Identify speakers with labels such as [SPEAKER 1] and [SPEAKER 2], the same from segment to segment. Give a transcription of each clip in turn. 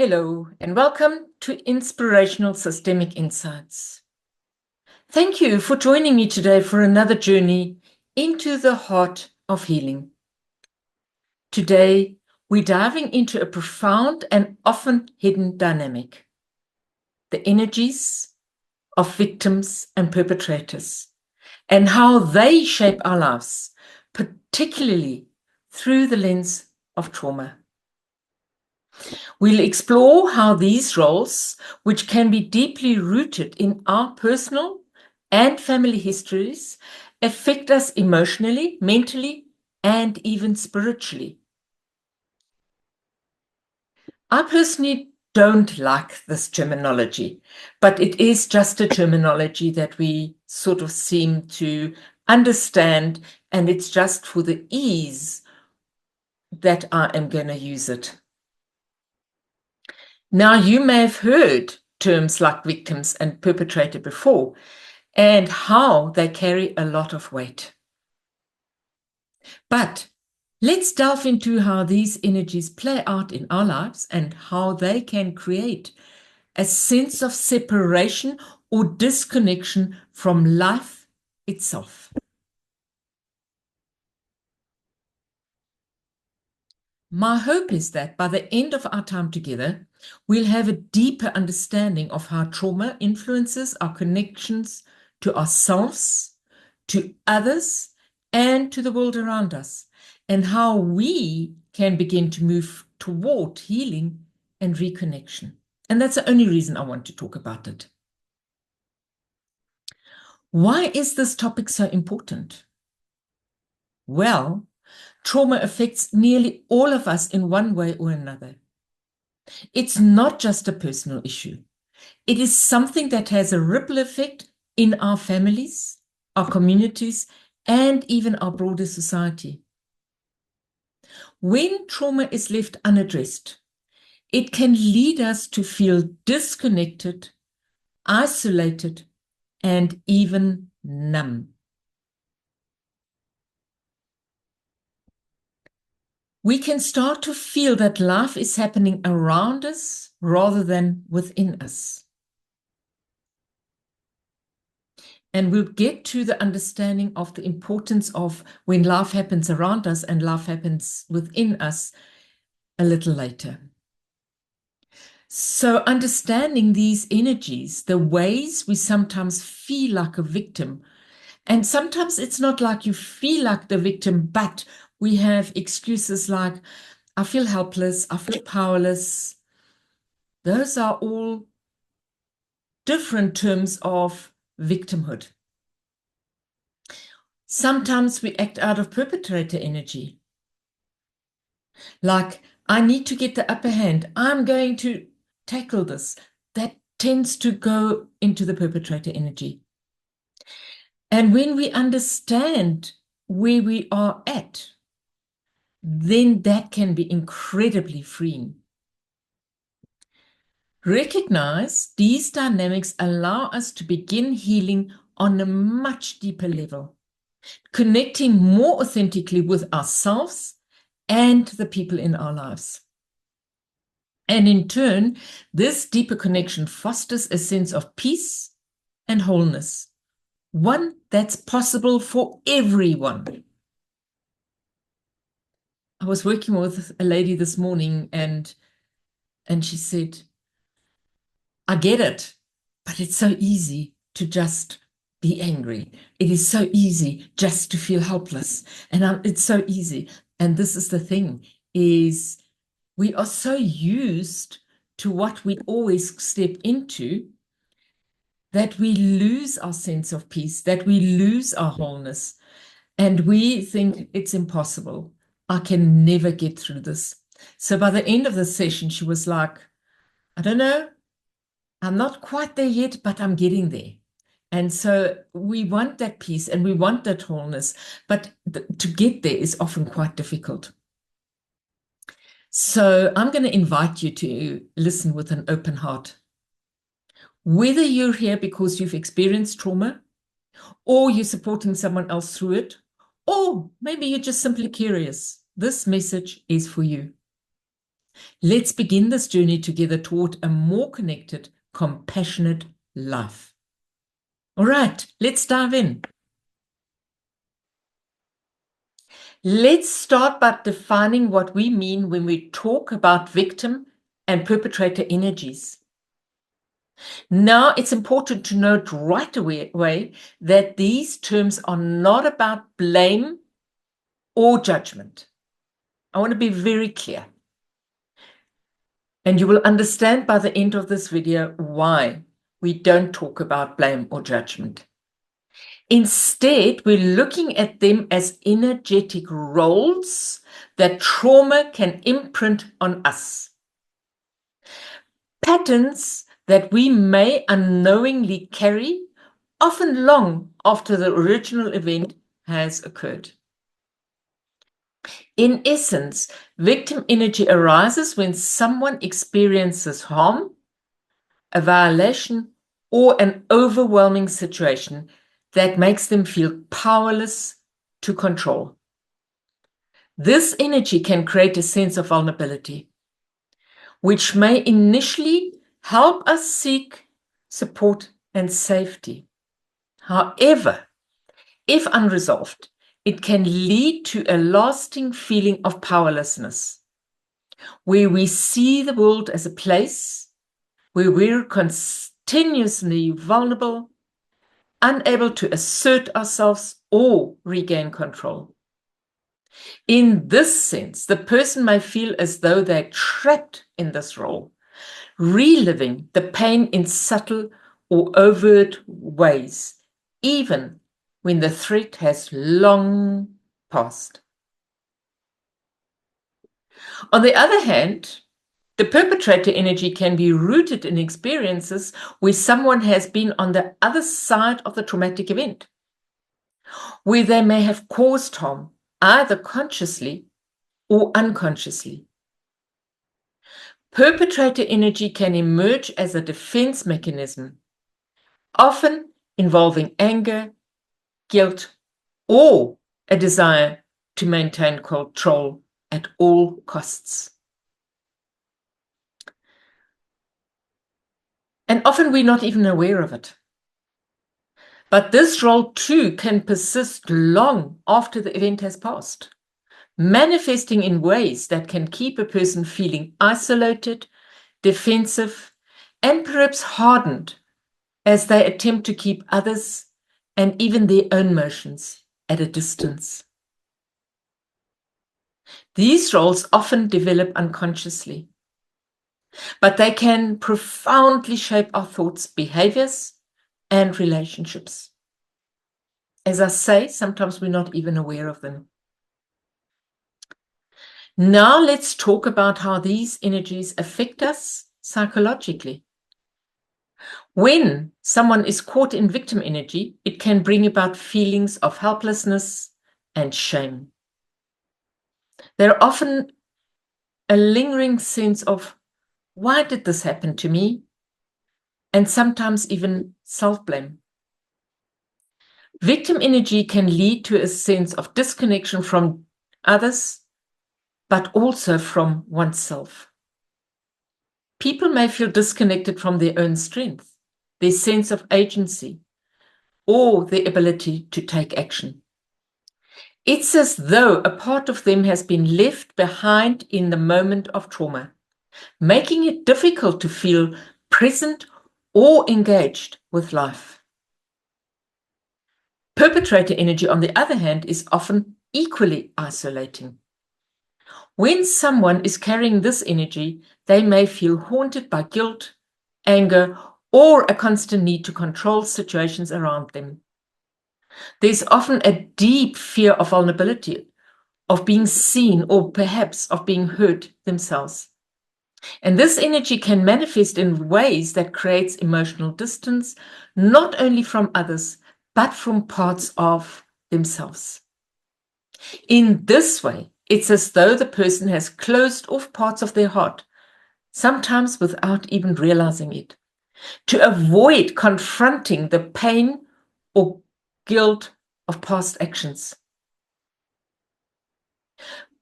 [SPEAKER 1] Hello, and welcome to Inspirational Systemic Insights. Thank you for joining me today for another journey into the heart of healing. Today, we're diving into a profound and often hidden dynamic: the energies of victims and perpetrators, and how they shape our lives, particularly through the lens of trauma. We'll explore how these roles, which can be deeply rooted in our personal and family histories, affect us emotionally, mentally, and even spiritually. I personally don't like this terminology, but it is just a terminology that we sort of seem to understand, and it's just for the ease that I am going to use it. Now, you may have heard terms like victims and perpetrator before, and how they carry a lot of weight. But let's delve into how these energies play out in our lives and how they can create a sense of separation or disconnection from life itself. My hope is that by the end of our time together, we'll have a deeper understanding of how trauma influences our connections to ourselves, to others, and to the world around us, and how we can begin to move toward healing and reconnection. And that's the only reason I want to talk about it. Why is this topic so important? Well, trauma affects nearly all of us in one way or another. It's not just a personal issue. It is something that has a ripple effect in our families, our communities, and even our broader society. When trauma is left unaddressed, it can lead us to feel disconnected, isolated, and even numb. We can start to feel that life is happening around us rather than within us. And we'll get to the understanding of the importance of when life happens around us and life happens within us a little later. So understanding these energies, the ways we sometimes feel like a victim, and sometimes it's not like you feel like the victim, but we have excuses like, I feel helpless, I feel powerless. Those are all different terms of victimhood. Sometimes we act out of perpetrator energy. Like, I need to get the upper hand. I'm going to tackle this. That tends to go into the perpetrator energy. And when we understand where we are at, then that can be incredibly freeing. Recognize these dynamics allow us to begin healing on a much deeper level, connecting more authentically with ourselves and the people in our lives. And in turn, this deeper connection fosters a sense of peace and wholeness, one that's possible for everyone. I was working with a lady this morning and she said, I get it, but it's so easy to just be angry. It is so easy just to feel helpless. And it's so easy. And this is the thing, is we are so used to what we always step into that we lose our sense of peace, that we lose our wholeness, and we think it's impossible. I can never get through this. So by the end of the session, she was like, I don't know, I'm not quite there yet, but I'm getting there. And so we want that peace and we want that wholeness, but to get there is often quite difficult. So I'm going to invite you to listen with an open heart. Whether you're here because you've experienced trauma, or you're supporting someone else through it, or maybe you're just simply curious, this message is for you. Let's begin this journey together toward a more connected, compassionate life. All right, let's dive in. Let's start by defining what we mean when we talk about victim and perpetrator energies. Now, it's important to note right away that these terms are not about blame or judgment. I want to be very clear. And you will understand by the end of this video why we don't talk about blame or judgment. Instead, we're looking at them as energetic roles that trauma can imprint on us. Patterns that we may unknowingly carry, often long after the original event has occurred. In essence, victim energy arises when someone experiences harm, a violation, or an overwhelming situation that makes them feel powerless to control. This energy can create a sense of vulnerability, which may initially help us seek support and safety. However, if unresolved, it can lead to a lasting feeling of powerlessness, where we see the world as a place where we're continuously vulnerable, unable to assert ourselves or regain control. In this sense, the person may feel as though they're trapped in this role, reliving the pain in subtle or overt ways, even when the threat has long passed. On the other hand, the perpetrator energy can be rooted in experiences where someone has been on the other side of the traumatic event, where they may have caused harm, either consciously or unconsciously. Perpetrator energy can emerge as a defense mechanism, often involving anger, guilt, or a desire to maintain control at all costs. And often we're not even aware of it. But this role too can persist long after the event has passed, manifesting in ways that can keep a person feeling isolated, defensive, and perhaps hardened as they attempt to keep others and even their own emotions at a distance. These roles often develop unconsciously, but they can profoundly shape our thoughts, behaviors, and relationships. As I say, sometimes we're not even aware of them. Now let's talk about how these energies affect us psychologically. When someone is caught in victim energy, it can bring about feelings of helplessness and shame. There are often a lingering sense of, why did this happen to me? And sometimes even self-blame. Victim energy can lead to a sense of disconnection from others, but also from oneself. People may feel disconnected from their own strength, their sense of agency, or their ability to take action. It's as though a part of them has been left behind in the moment of trauma, making it difficult to feel present or engaged with life. Perpetrator energy, on the other hand, is often equally isolating. When someone is carrying this energy, they may feel haunted by guilt, anger, or a constant need to control situations around them. There's often a deep fear of vulnerability, of being seen, or perhaps of being hurt themselves. And this energy can manifest in ways that creates emotional distance, not only from others, but from parts of themselves. In this way, it's as though the person has closed off parts of their heart, sometimes without even realizing it, to avoid confronting the pain or guilt of past actions.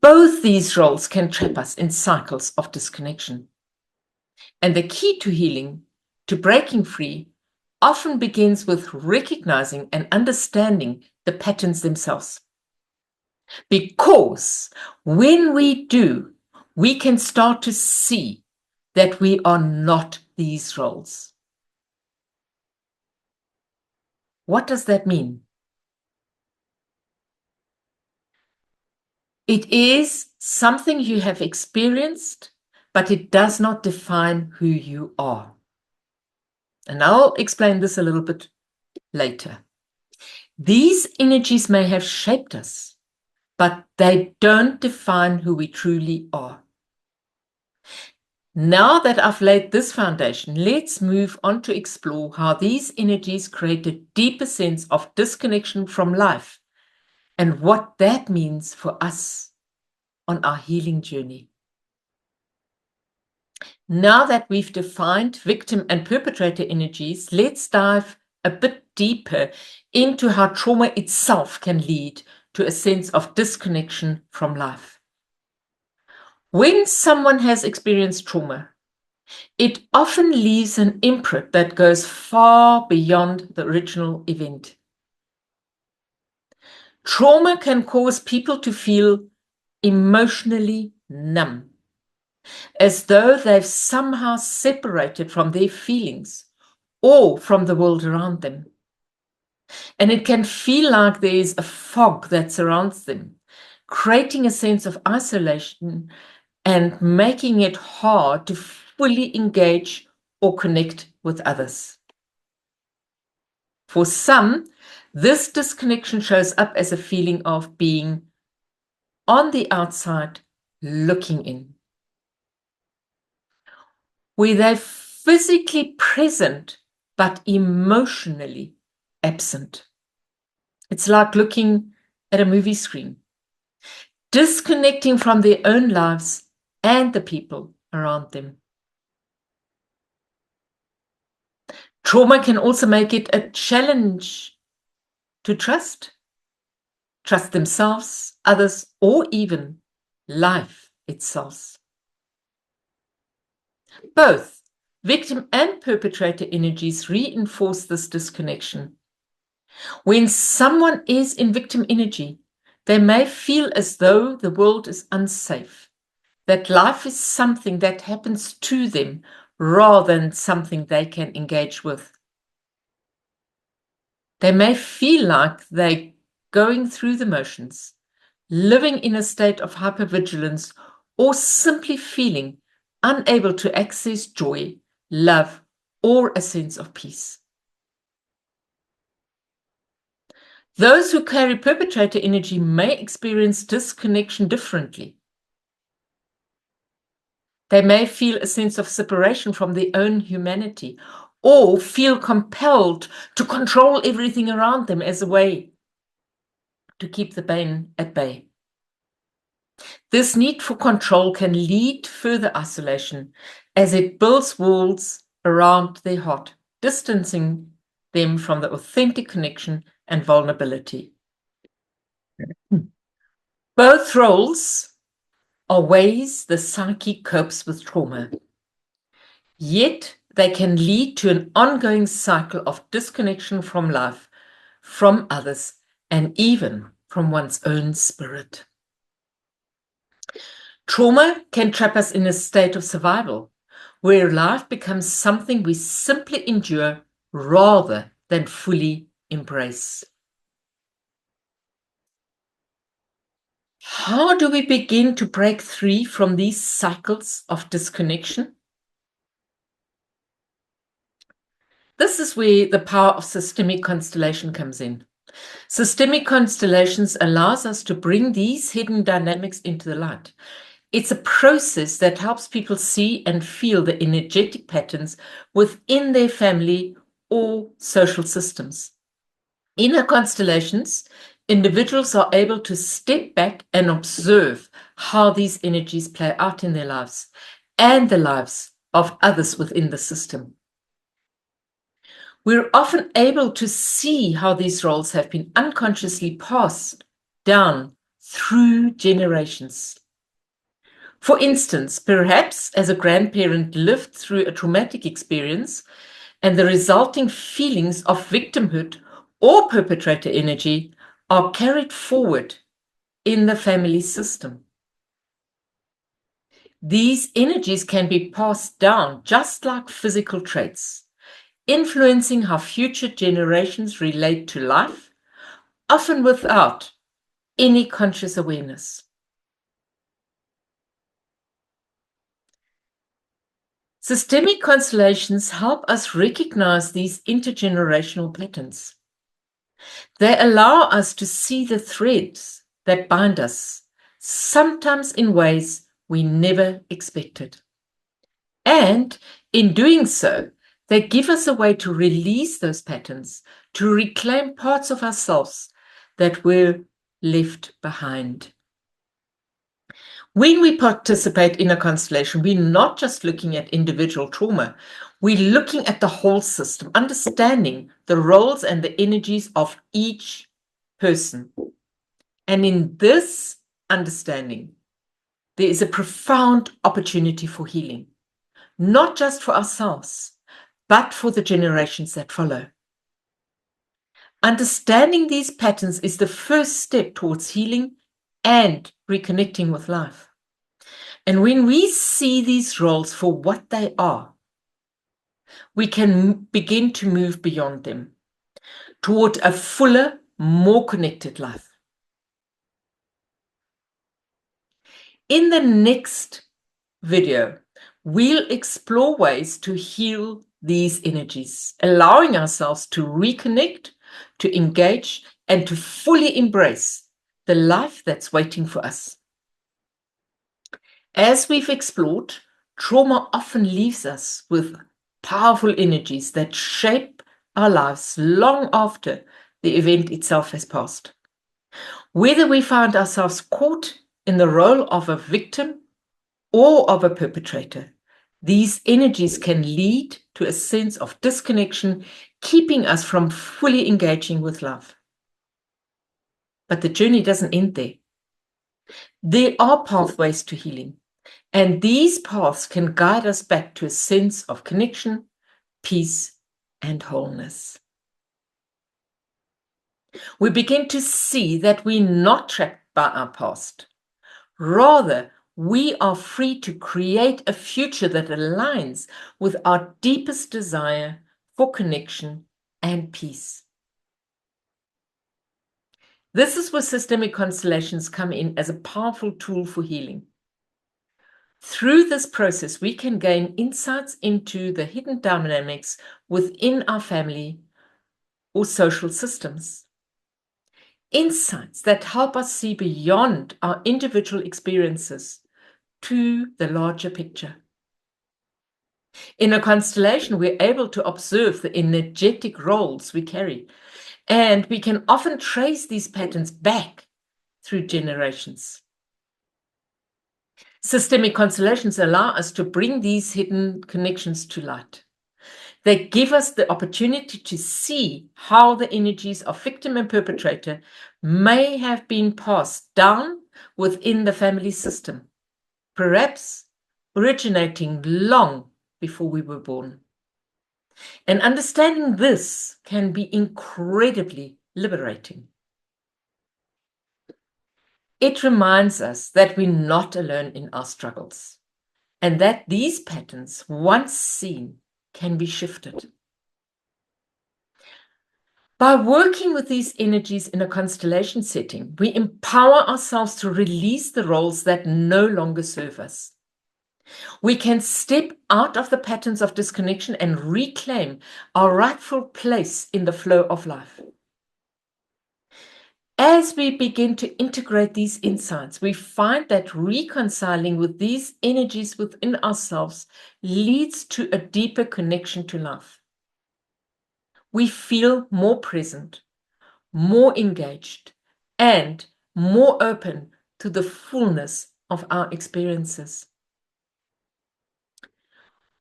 [SPEAKER 1] Both these roles can trap us in cycles of disconnection. And the key to healing, to breaking free, often begins with recognizing and understanding the patterns themselves. Because when we do, we can start to see that we are not these roles. What does that mean? It is something you have experienced, but it does not define who you are. And I'll explain this a little bit later. These energies may have shaped us, but they don't define who we truly are. Now that I've laid this foundation, let's move on to explore how these energies create a deeper sense of disconnection from life and what that means for us on our healing journey. Now that we've defined victim and perpetrator energies, let's dive a bit deeper into how trauma itself can lead to a sense of disconnection from life. When someone has experienced trauma, it often leaves an imprint that goes far beyond the original event. Trauma can cause people to feel emotionally numb, as though they've somehow separated from their feelings or from the world around them. And it can feel like there's a fog that surrounds them, creating a sense of isolation and making it hard to fully engage or connect with others. For some, this disconnection shows up as a feeling of being on the outside looking in, where they're physically present but emotionally absent. It's like looking at a movie screen, disconnecting from their own lives and the people around them. Trauma can also make it a challenge to trust themselves, others, or even life itself. Both victim and perpetrator energies reinforce this disconnection. When someone is in victim energy, they may feel as though the world is unsafe, that life is something that happens to them rather than something they can engage with. They may feel like they're going through the motions, living in a state of hypervigilance, or simply feeling unable to access joy, love, or a sense of peace. Those who carry perpetrator energy may experience disconnection differently. They may feel a sense of separation from their own humanity, or feel compelled to control everything around them as a way to keep the pain at bay. This need for control can lead to further isolation as it builds walls around their heart, distancing them from the authentic connection and vulnerability. Both roles are ways the psyche copes with trauma, yet they can lead to an ongoing cycle of disconnection from life, from others, and even from one's own spirit. Trauma can trap us in a state of survival, where life becomes something we simply endure rather than fully embrace. How do we begin to break free from these cycles of disconnection? This is where the power of systemic constellation comes in. Systemic constellations allows us to bring these hidden dynamics into the light. It's a process that helps people see and feel the energetic patterns within their family or social systems. In our constellations, individuals are able to step back and observe how these energies play out in their lives and the lives of others within the system. We're often able to see how these roles have been unconsciously passed down through generations. For instance, perhaps as a grandparent lived through a traumatic experience and the resulting feelings of victimhood or perpetrator energy are carried forward in the family system. These energies can be passed down just like physical traits, influencing how future generations relate to life, often without any conscious awareness. Systemic constellations help us recognize these intergenerational patterns. They allow us to see the threads that bind us, sometimes in ways we never expected. And in doing so, they give us a way to release those patterns, to reclaim parts of ourselves that were left behind. When we participate in a constellation, we're not just looking at individual trauma, we're looking at the whole system, understanding the roles and the energies of each person. And in this understanding, there is a profound opportunity for healing, not just for ourselves, but for the generations that follow. Understanding these patterns is the first step towards healing and reconnecting with life. And when we see these roles for what they are, we can begin to move beyond them toward a fuller, more connected life. In the next video, we'll explore ways to heal these energies, allowing ourselves to reconnect, to engage, and to fully embrace the life that's waiting for us. As we've explored, trauma often leaves us with powerful energies that shape our lives long after the event itself has passed. Whether we find ourselves caught in the role of a victim or of a perpetrator, these energies can lead to a sense of disconnection, keeping us from fully engaging with love. But the journey doesn't end there. There are pathways to healing, and these paths can guide us back to a sense of connection, peace, and wholeness. We begin to see that we're not trapped by our past. Rather, we are free to create a future that aligns with our deepest desire for connection and peace. This is where systemic constellations come in as a powerful tool for healing. Through this process, we can gain insights into the hidden dynamics within our family or social systems. Insights that help us see beyond our individual experiences to the larger picture. In a constellation, we're able to observe the energetic roles we carry, and we can often trace these patterns back through generations. Systemic constellations allow us to bring these hidden connections to light. They give us the opportunity to see how the energies of victim and perpetrator may have been passed down within the family system, perhaps originating long before we were born. And understanding this can be incredibly liberating. It reminds us that we're not alone in our struggles, and that these patterns, once seen, can be shifted. By working with these energies in a constellation setting, we empower ourselves to release the roles that no longer serve us. We can step out of the patterns of disconnection and reclaim our rightful place in the flow of life. As we begin to integrate these insights, we find that reconciling with these energies within ourselves leads to a deeper connection to life. We feel more present, more engaged, and more open to the fullness of our experiences.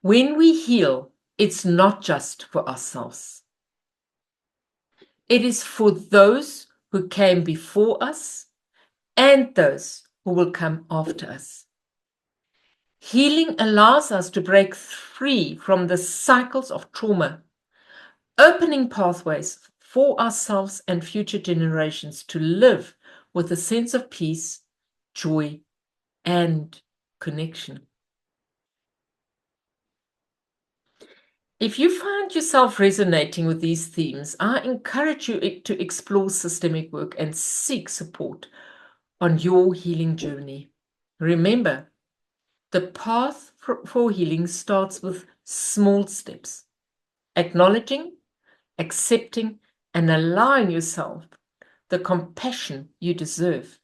[SPEAKER 1] When we heal, it's not just for ourselves. It is for those who came before us and those who will come after us. Healing allows us to break free from the cycles of trauma, opening pathways for ourselves and future generations to live with a sense of peace, joy, and connection. If you find yourself resonating with these themes, I encourage you to explore systemic work and seek support on your healing journey. Remember, the path for healing starts with small steps, acknowledging, accepting, and allowing yourself the compassion you deserve.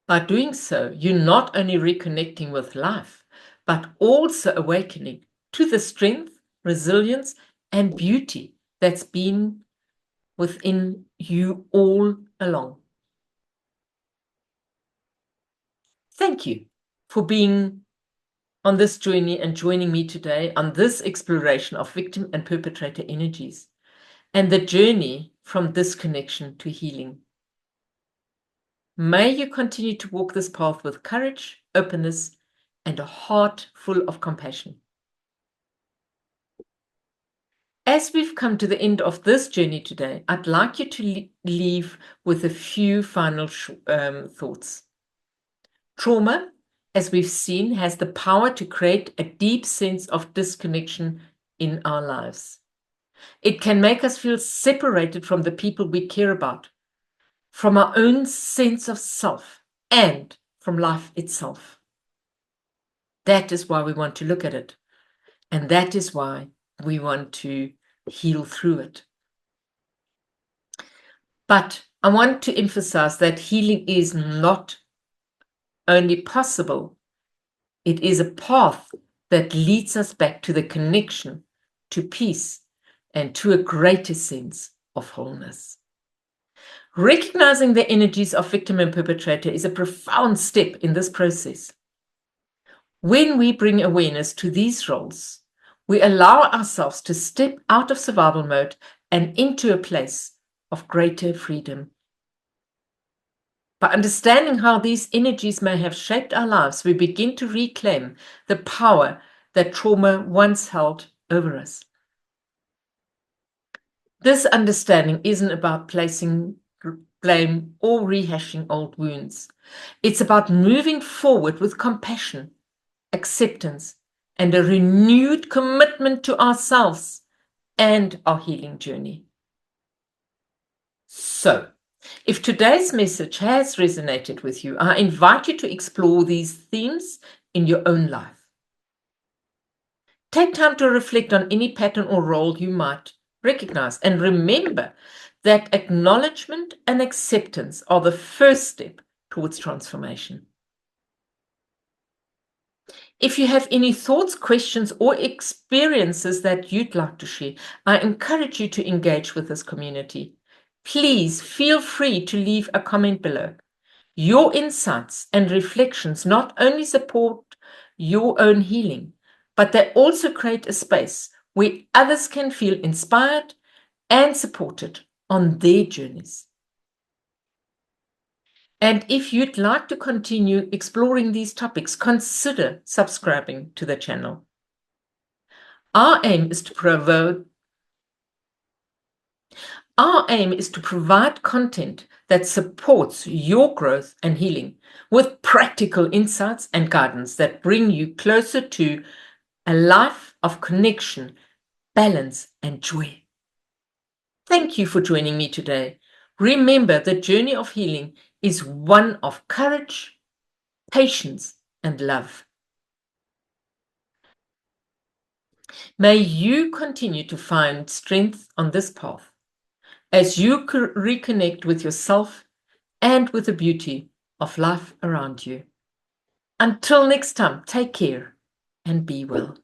[SPEAKER 1] By doing so, you're not only reconnecting with life, but also awakening to the strength, resilience, and beauty that's been within you all along. Thank you for being on this journey and joining me today on this exploration of victim and perpetrator energies and the journey from disconnection to healing. May you continue to walk this path with courage, openness, and a heart full of compassion. As we've come to the end of this journey today, I'd like you to leave with a few final thoughts. Trauma, as we've seen, has the power to create a deep sense of disconnection in our lives. It can make us feel separated from the people we care about, from our own sense of self, and from life itself. That is why we want to look at it. And that is why we want to heal through it. But I want to emphasize that healing is not only possible, it is a path that leads us back to the connection, to peace, and to a greater sense of wholeness. Recognizing the energies of victim and perpetrator is a profound step in this process. When we bring awareness to these roles, we allow ourselves to step out of survival mode and into a place of greater freedom. By understanding how these energies may have shaped our lives, we begin to reclaim the power that trauma once held over us. This understanding isn't about placing blame or rehashing old wounds. It's about moving forward with compassion, acceptance, and a renewed commitment to ourselves and our healing journey. So, if today's message has resonated with you, I invite you to explore these themes in your own life. Take time to reflect on any pattern or role you might recognize, and remember that acknowledgement and acceptance are the first step towards transformation. If you have any thoughts, questions, or experiences that you'd like to share, I encourage you to engage with this community. Please feel free to leave a comment below. Your insights and reflections not only support your own healing, but they also create a space where others can feel inspired and supported on their journeys. And if you'd like to continue exploring these topics, consider subscribing to the channel. Our aim is to provide content that supports your growth and healing with practical insights and guidance that bring you closer to a life of connection, balance, and joy. Thank you for joining me today. Remember, the journey of healing is one of courage, patience, and love. May you continue to find strength on this path as you reconnect with yourself and with the beauty of life around you. Until next time, take care and be well.